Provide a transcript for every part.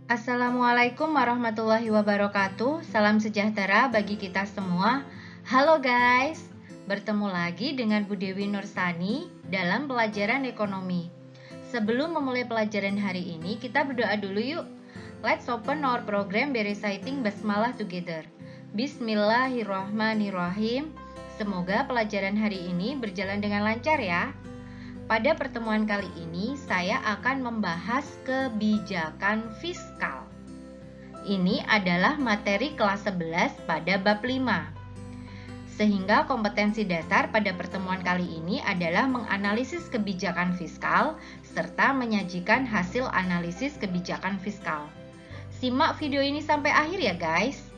Assalamualaikum warahmatullahi wabarakatuh. Salam sejahtera bagi kita semua. Halo guys, bertemu lagi dengan Bu Dewi Nursani dalam pelajaran ekonomi. Sebelum memulai pelajaran hari ini, kita berdoa dulu yuk. Let's open our program by reciting Basmalah together. Bismillahirrahmanirrahim. Semoga pelajaran hari ini berjalan dengan lancar ya. Pada pertemuan kali ini, saya akan membahas kebijakan fiskal. Ini adalah materi kelas 11 pada bab 5. Sehingga kompetensi dasar pada pertemuan kali ini adalah menganalisis kebijakan fiskal serta menyajikan hasil analisis kebijakan fiskal. Simak video ini sampai akhir ya guys.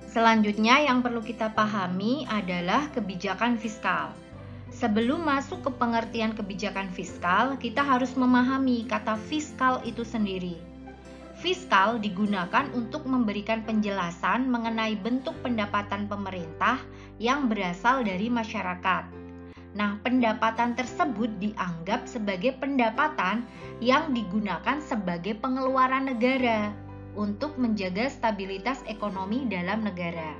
Selanjutnya yang perlu kita pahami adalah kebijakan fiskal. Sebelum masuk ke pengertian kebijakan fiskal, kita harus memahami kata fiskal itu sendiri. Fiskal digunakan untuk memberikan penjelasan mengenai bentuk pendapatan pemerintah yang berasal dari masyarakat. Nah, pendapatan tersebut dianggap sebagai pendapatan yang digunakan sebagai pengeluaran negara untuk menjaga stabilitas ekonomi dalam negara.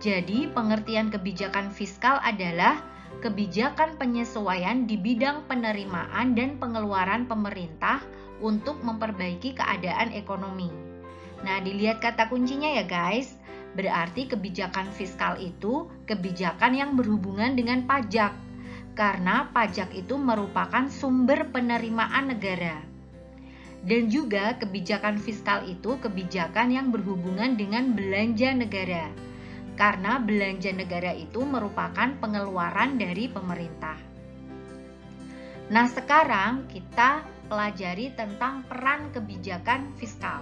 Jadi, pengertian kebijakan fiskal adalah kebijakan penyesuaian di bidang penerimaan dan pengeluaran pemerintah untuk memperbaiki keadaan ekonomi. Nah, dilihat kata kuncinya ya guys. Berarti kebijakan fiskal itu kebijakan yang berhubungan dengan pajak, karena pajak itu merupakan sumber penerimaan negara. Dan juga kebijakan fiskal itu kebijakan yang berhubungan dengan belanja negara, karena belanja negara itu merupakan pengeluaran dari pemerintah. Nah, sekarang kita pelajari tentang peran kebijakan fiskal.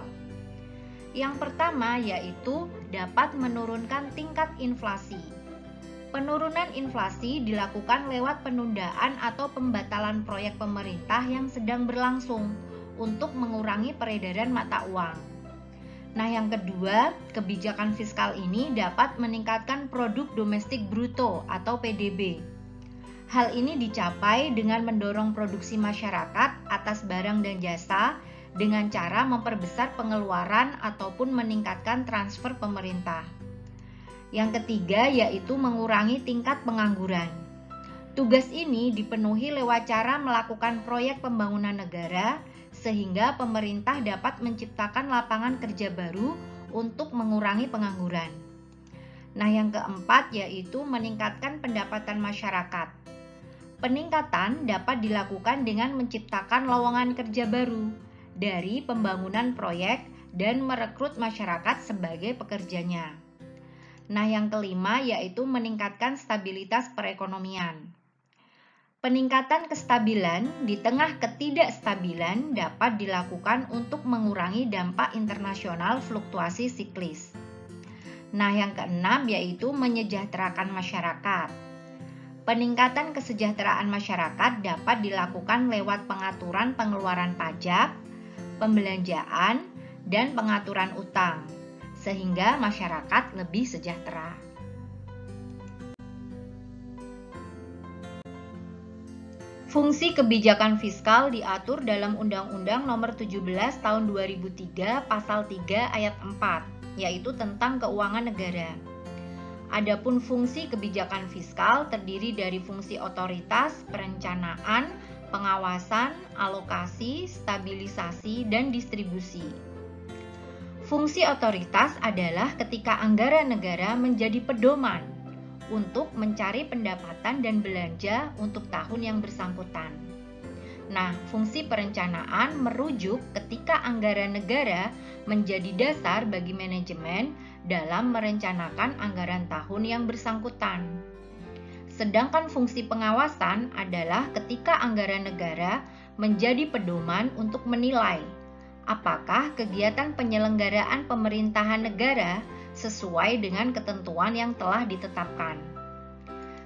Yang pertama yaitu dapat menurunkan tingkat inflasi. Penurunan inflasi dilakukan lewat penundaan atau pembatalan proyek pemerintah yang sedang berlangsung untuk mengurangi peredaran mata uang. Nah, yang kedua, kebijakan fiskal ini dapat meningkatkan produk domestik bruto atau PDB. Hal ini dicapai dengan mendorong produksi masyarakat atas barang dan jasa dengan cara memperbesar pengeluaran ataupun meningkatkan transfer pemerintah. Yang ketiga yaitu mengurangi tingkat pengangguran. Tugas ini dipenuhi lewat cara melakukan proyek pembangunan negara sehingga pemerintah dapat menciptakan lapangan kerja baru untuk mengurangi pengangguran. Nah, yang keempat yaitu meningkatkan pendapatan masyarakat. Peningkatan dapat dilakukan dengan menciptakan lowongan kerja baru dari pembangunan proyek dan merekrut masyarakat sebagai pekerjanya. Nah, yang kelima yaitu meningkatkan stabilitas perekonomian. Peningkatan kestabilan di tengah ketidakstabilan dapat dilakukan untuk mengurangi dampak internasional fluktuasi siklis. Nah, yang keenam yaitu menyejahterakan masyarakat. Peningkatan kesejahteraan masyarakat dapat dilakukan lewat pengaturan pengeluaran pajak, pembelanjaan, dan pengaturan utang, sehingga masyarakat lebih sejahtera. Fungsi kebijakan fiskal diatur dalam Undang-Undang Nomor 17 Tahun 2003 Pasal 3 Ayat 4, yaitu tentang keuangan negara. Adapun fungsi kebijakan fiskal terdiri dari fungsi otoritas, perencanaan, pengawasan, alokasi, stabilisasi, dan distribusi. Fungsi otoritas adalah ketika anggaran negara menjadi pedoman untuk mencari pendapatan dan belanja untuk tahun yang bersangkutan. Nah, fungsi perencanaan merujuk ketika anggaran negara menjadi dasar bagi manajemen dalam merencanakan anggaran tahun yang bersangkutan. Sedangkan fungsi pengawasan adalah ketika anggaran negara menjadi pedoman untuk menilai apakah kegiatan penyelenggaraan pemerintahan negara sesuai dengan ketentuan yang telah ditetapkan.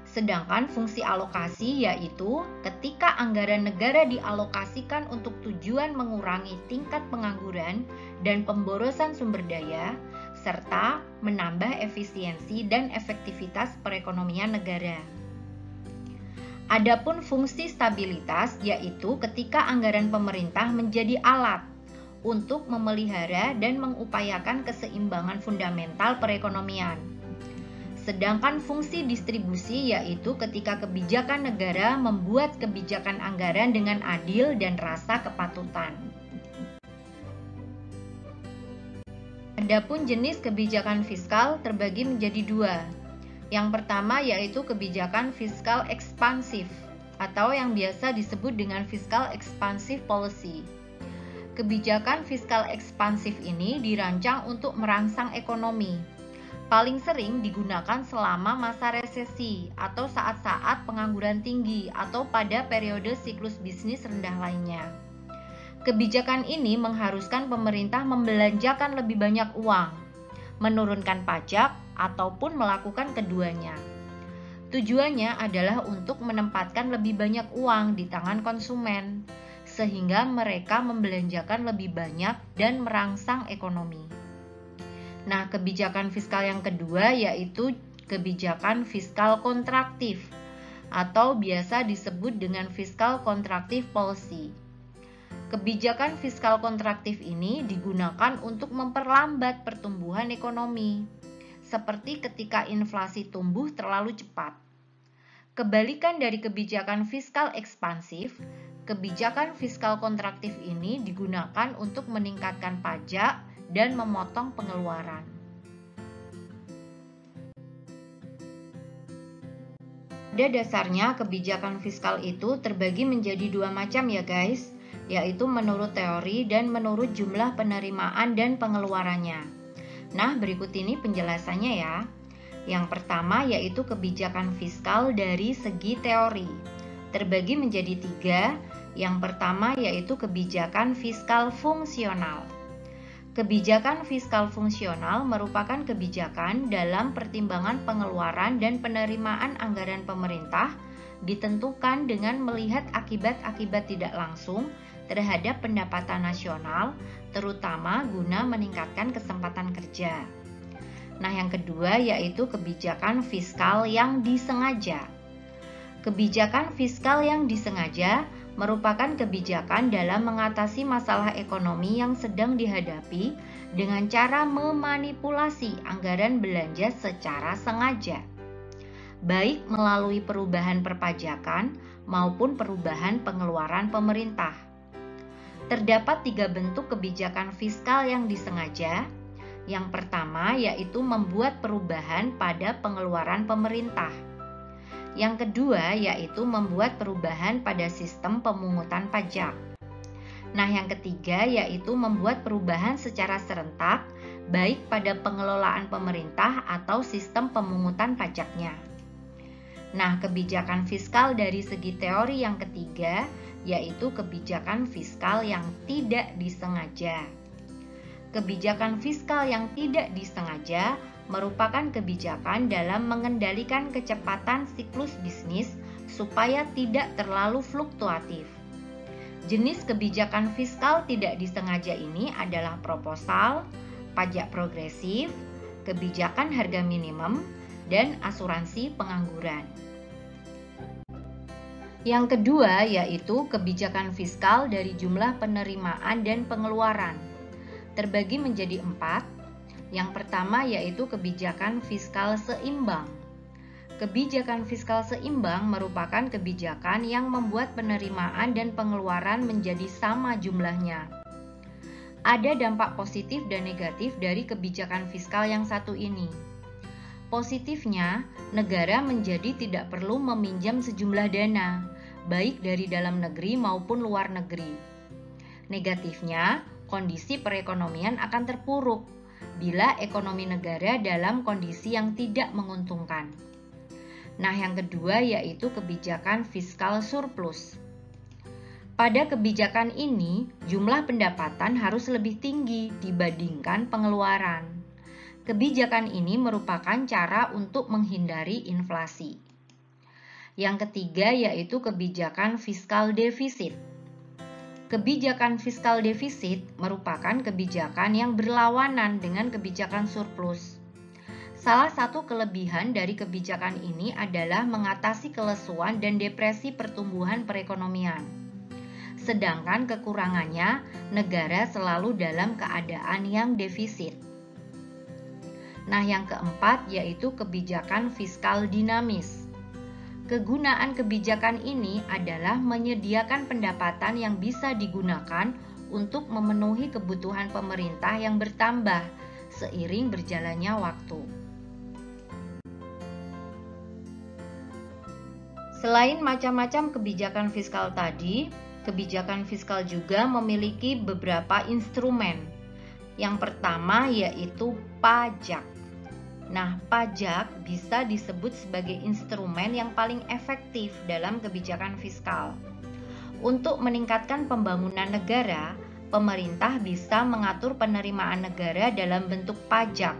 Sedangkan fungsi alokasi yaitu ketika anggaran negara dialokasikan untuk tujuan mengurangi tingkat pengangguran dan pemborosan sumber daya, serta menambah efisiensi dan efektivitas perekonomian negara. Adapun fungsi stabilitas yaitu ketika anggaran pemerintah menjadi alat untuk memelihara dan mengupayakan keseimbangan fundamental perekonomian. Sedangkan fungsi distribusi yaitu ketika kebijakan negara membuat kebijakan anggaran dengan adil dan rasa kepatutan. Adapun jenis kebijakan fiskal terbagi menjadi dua. Yang pertama yaitu kebijakan fiskal ekspansif atau yang biasa disebut dengan fiscal expansive policy. Kebijakan fiskal ekspansif ini dirancang untuk merangsang ekonomi. Paling sering digunakan selama masa resesi atau saat-saat pengangguran tinggi atau pada periode siklus bisnis rendah lainnya. Kebijakan ini mengharuskan pemerintah membelanjakan lebih banyak uang, menurunkan pajak, ataupun melakukan keduanya. Tujuannya adalah untuk menempatkan lebih banyak uang di tangan konsumen, sehingga mereka membelanjakan lebih banyak dan merangsang ekonomi. Nah, kebijakan fiskal yang kedua yaitu kebijakan fiskal kontraktif, atau biasa disebut dengan fiscal contractive policy. Kebijakan fiskal kontraktif ini digunakan untuk memperlambat pertumbuhan ekonomi, seperti ketika inflasi tumbuh terlalu cepat. Kebalikan dari kebijakan fiskal ekspansif, kebijakan fiskal kontraktif ini digunakan untuk meningkatkan pajak dan memotong pengeluaran. Pada dasarnya, kebijakan fiskal itu terbagi menjadi dua macam ya guys, yaitu menurut teori dan menurut jumlah penerimaan dan pengeluarannya. Nah, berikut ini penjelasannya ya. Yang pertama yaitu kebijakan fiskal dari segi teori. Terbagi menjadi tiga. Yang pertama yaitu kebijakan fiskal fungsional. Kebijakan fiskal fungsional merupakan kebijakan dalam pertimbangan pengeluaran dan penerimaan anggaran pemerintah ditentukan dengan melihat akibat-akibat tidak langsung terhadap pendapatan nasional, terutama guna meningkatkan kesempatan kerja. Nah, yang kedua yaitu kebijakan fiskal yang disengaja. Kebijakan fiskal yang disengaja merupakan kebijakan dalam mengatasi masalah ekonomi yang sedang dihadapi dengan cara memanipulasi anggaran belanja secara sengaja, baik melalui perubahan perpajakan maupun perubahan pengeluaran pemerintah. Terdapat tiga bentuk kebijakan fiskal yang disengaja. Yang pertama yaitu membuat perubahan pada pengeluaran pemerintah. Yang kedua yaitu membuat perubahan pada sistem pemungutan pajak. Nah, yang ketiga yaitu membuat perubahan secara serentak, baik pada pengelolaan pemerintah atau sistem pemungutan pajaknya. Nah, kebijakan fiskal dari segi teori yang ketiga yaitu kebijakan fiskal yang tidak disengaja. Kebijakan fiskal yang tidak disengaja merupakan kebijakan dalam mengendalikan kecepatan siklus bisnis supaya tidak terlalu fluktuatif. Jenis kebijakan fiskal tidak disengaja ini adalah proposal, pajak progresif, kebijakan harga minimum, dan asuransi pengangguran. Yang kedua yaitu kebijakan fiskal dari jumlah penerimaan dan pengeluaran. Terbagi menjadi 4. Yang pertama yaitu kebijakan fiskal seimbang. Kebijakan fiskal seimbang merupakan kebijakan yang membuat penerimaan dan pengeluaran menjadi sama jumlahnya. Ada dampak positif dan negatif dari kebijakan fiskal yang satu ini. Positifnya, negara menjadi tidak perlu meminjam sejumlah dana, baik dari dalam negeri maupun luar negeri. Negatifnya, kondisi perekonomian akan terpuruk bila ekonomi negara dalam kondisi yang tidak menguntungkan. Nah, yang kedua yaitu kebijakan fiskal surplus. Pada kebijakan ini, jumlah pendapatan harus lebih tinggi dibandingkan pengeluaran. Kebijakan ini merupakan cara untuk menghindari inflasi. Yang ketiga yaitu kebijakan fiskal defisit. Kebijakan fiskal defisit merupakan kebijakan yang berlawanan dengan kebijakan surplus. Salah satu kelebihan dari kebijakan ini adalah mengatasi kelesuan dan depresi pertumbuhan perekonomian. Sedangkan kekurangannya, negara selalu dalam keadaan yang defisit. Nah, yang keempat yaitu kebijakan fiskal dinamis. Kegunaan kebijakan ini adalah menyediakan pendapatan yang bisa digunakan untuk memenuhi kebutuhan pemerintah yang bertambah seiring berjalannya waktu. Selain macam-macam kebijakan fiskal tadi, kebijakan fiskal juga memiliki beberapa instrumen. Yang pertama yaitu pajak. Nah, pajak bisa disebut sebagai instrumen yang paling efektif dalam kebijakan fiskal. Untuk meningkatkan pembangunan negara, pemerintah bisa mengatur penerimaan negara dalam bentuk pajak,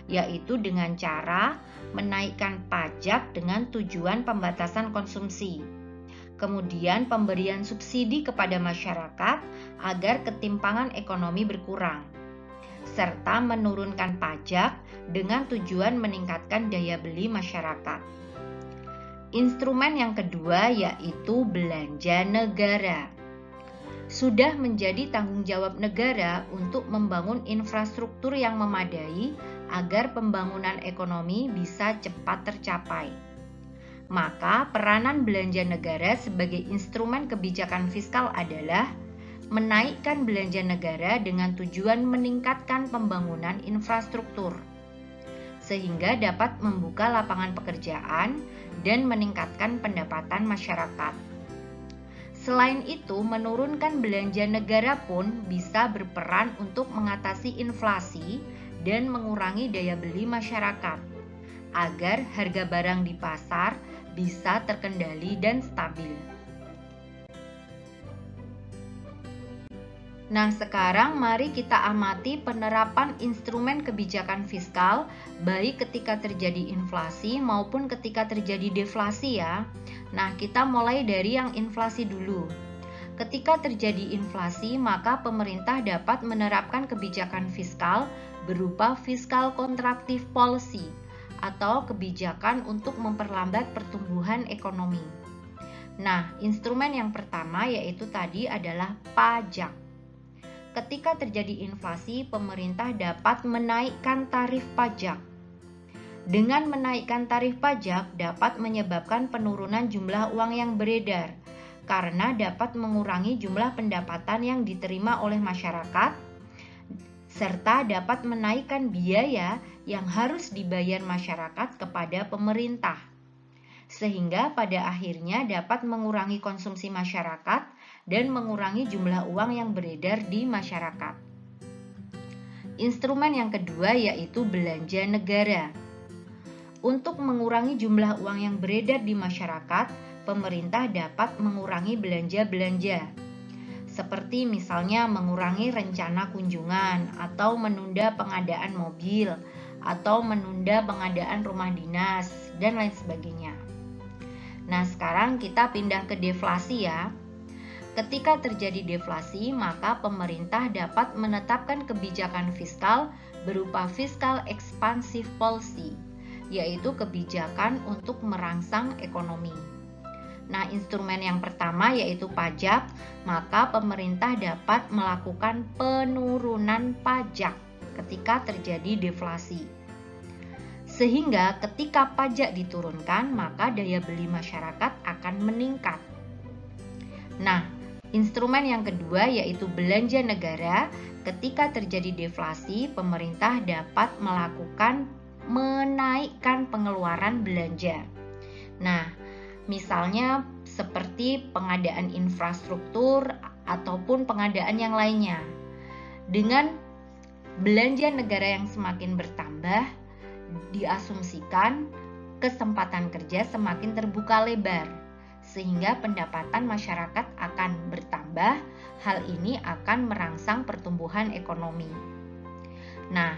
yaitu dengan cara menaikkan pajak dengan tujuan pembatasan konsumsi. Kemudian pemberian subsidi kepada masyarakat agar ketimpangan ekonomi berkurang, serta menurunkan pajak dengan tujuan meningkatkan daya beli masyarakat. Instrumen yang kedua yaitu belanja negara. Sudah menjadi tanggung jawab negara untuk membangun infrastruktur yang memadai agar pembangunan ekonomi bisa cepat tercapai. Maka peranan belanja negara sebagai instrumen kebijakan fiskal adalah menaikkan belanja negara dengan tujuan meningkatkan pembangunan infrastruktur, sehingga dapat membuka lapangan pekerjaan dan meningkatkan pendapatan masyarakat. Selain itu, menurunkan belanja negara pun bisa berperan untuk mengatasi inflasi dan mengurangi daya beli masyarakat, agar harga barang di pasar bisa terkendali dan stabil. Nah, sekarang mari kita amati penerapan instrumen kebijakan fiskal baik ketika terjadi inflasi maupun ketika terjadi deflasi ya. Nah, kita mulai dari yang inflasi dulu. Ketika terjadi inflasi, maka pemerintah dapat menerapkan kebijakan fiskal berupa fiskal kontraktif policy atau kebijakan untuk memperlambat pertumbuhan ekonomi. Nah, instrumen yang pertama yaitu tadi adalah pajak. Ketika terjadi inflasi, pemerintah dapat menaikkan tarif pajak. Dengan menaikkan tarif pajak dapat menyebabkan penurunan jumlah uang yang beredar, karena dapat mengurangi jumlah pendapatan yang diterima oleh masyarakat, serta dapat menaikkan biaya yang harus dibayar masyarakat kepada pemerintah, sehingga pada akhirnya dapat mengurangi konsumsi masyarakat dan mengurangi jumlah uang yang beredar di masyarakat. Instrumen yang kedua yaitu belanja negara. Untuk mengurangi jumlah uang yang beredar di masyarakat, pemerintah dapat mengurangi belanja-belanja, seperti misalnya mengurangi rencana kunjungan atau menunda pengadaan mobil atau menunda pengadaan rumah dinas dan lain sebagainya. Nah, sekarang kita pindah ke deflasi ya. Ketika terjadi deflasi, maka pemerintah dapat menetapkan kebijakan fiskal berupa fiskal expansive policy, yaitu kebijakan untuk merangsang ekonomi. Nah, instrumen yang pertama yaitu pajak, maka pemerintah dapat melakukan penurunan pajak ketika terjadi deflasi. Sehingga ketika pajak diturunkan, maka daya beli masyarakat akan meningkat. Nah, instrumen yang kedua yaitu belanja negara. Ketika terjadi deflasi, pemerintah dapat menaikkan pengeluaran belanja. Nah, misalnya seperti pengadaan infrastruktur ataupun pengadaan yang lainnya. Dengan belanja negara yang semakin bertambah, diasumsikan kesempatan kerja semakin terbuka lebar, sehingga pendapatan masyarakat akan bertambah. Hal ini akan merangsang pertumbuhan ekonomi. Nah,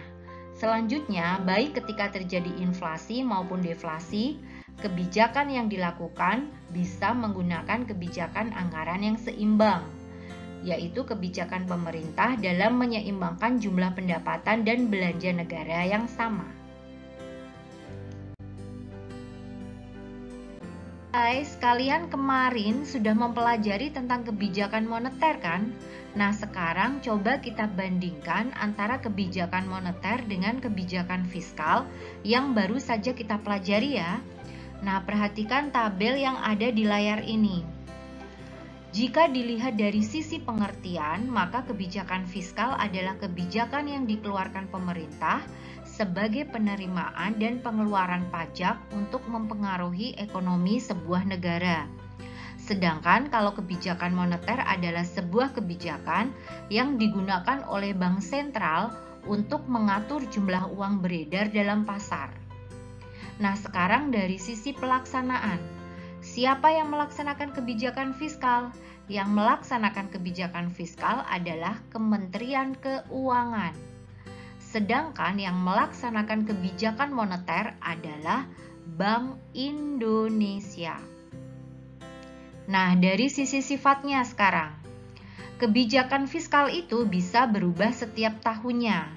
selanjutnya, baik ketika terjadi inflasi maupun deflasi, kebijakan yang dilakukan bisa menggunakan kebijakan anggaran yang seimbang, yaitu kebijakan pemerintah dalam menyeimbangkan jumlah pendapatan dan belanja negara yang sama. Guys, kalian kemarin sudah mempelajari tentang kebijakan moneter kan? Nah, sekarang coba kita bandingkan antara kebijakan moneter dengan kebijakan fiskal yang baru saja kita pelajari ya. Nah, perhatikan tabel yang ada di layar ini. Jika dilihat dari sisi pengertian, maka kebijakan fiskal adalah kebijakan yang dikeluarkan pemerintah sebagai penerimaan dan pengeluaran pajak untuk mempengaruhi ekonomi sebuah negara. Sedangkan kalau kebijakan moneter adalah sebuah kebijakan yang digunakan oleh bank sentral untuk mengatur jumlah uang beredar dalam pasar. Nah, sekarang dari sisi pelaksanaan. Siapa yang melaksanakan kebijakan fiskal? Yang melaksanakan kebijakan fiskal adalah Kementerian Keuangan. Sedangkan yang melaksanakan kebijakan moneter adalah Bank Indonesia. Nah, dari sisi sifatnya sekarang. Kebijakan fiskal itu bisa berubah setiap tahunnya.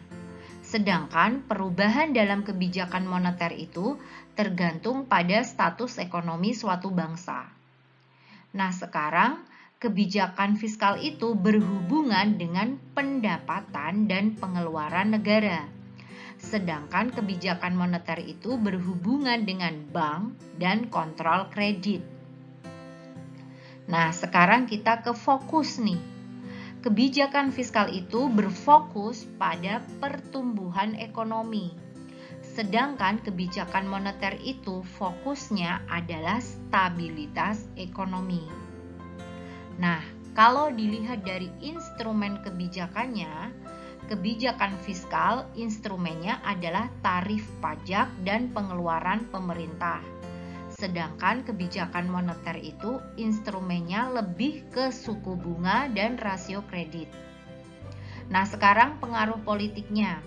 Sedangkan perubahan dalam kebijakan moneter itu tergantung pada status ekonomi suatu bangsa. Nah, sekarang kebijakan fiskal itu berhubungan dengan pendapatan dan pengeluaran negara. Sedangkan kebijakan moneter itu berhubungan dengan bank dan kontrol kredit. Nah, sekarang kita ke fokus nih. Kebijakan fiskal itu berfokus pada pertumbuhan ekonomi. Sedangkan kebijakan moneter itu fokusnya adalah stabilitas ekonomi. Nah, kalau dilihat dari instrumen kebijakannya, kebijakan fiskal instrumennya adalah tarif pajak dan pengeluaran pemerintah. Sedangkan kebijakan moneter itu instrumennya lebih ke suku bunga dan rasio kredit. Nah, sekarang pengaruh politiknya.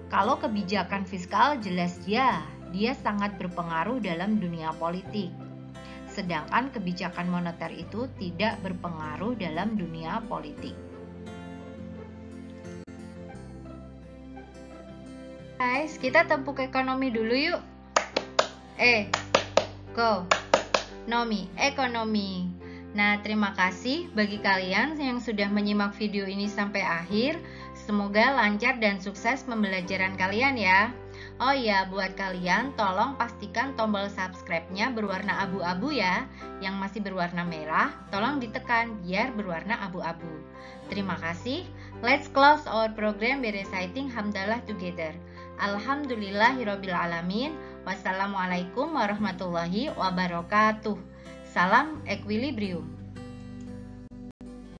Kalau kebijakan fiskal jelas ya, dia sangat berpengaruh dalam dunia politik. Sedangkan kebijakan moneter itu tidak berpengaruh dalam dunia politik. Guys, kita tepuk ekonomi dulu yuk. Ekonomi. Nah, terima kasih bagi kalian yang sudah menyimak video ini sampai akhir. Semoga lancar dan sukses pembelajaran kalian ya. Oh iya, buat kalian tolong pastikan tombol subscribe-nya berwarna abu-abu ya. Yang masih berwarna merah, tolong ditekan biar berwarna abu-abu. Terima kasih. Let's close our program by reciting hamdalah together. Alhamdulillahirabbil alamin. Wassalamualaikum warahmatullahi wabarakatuh. Salam equilibrium.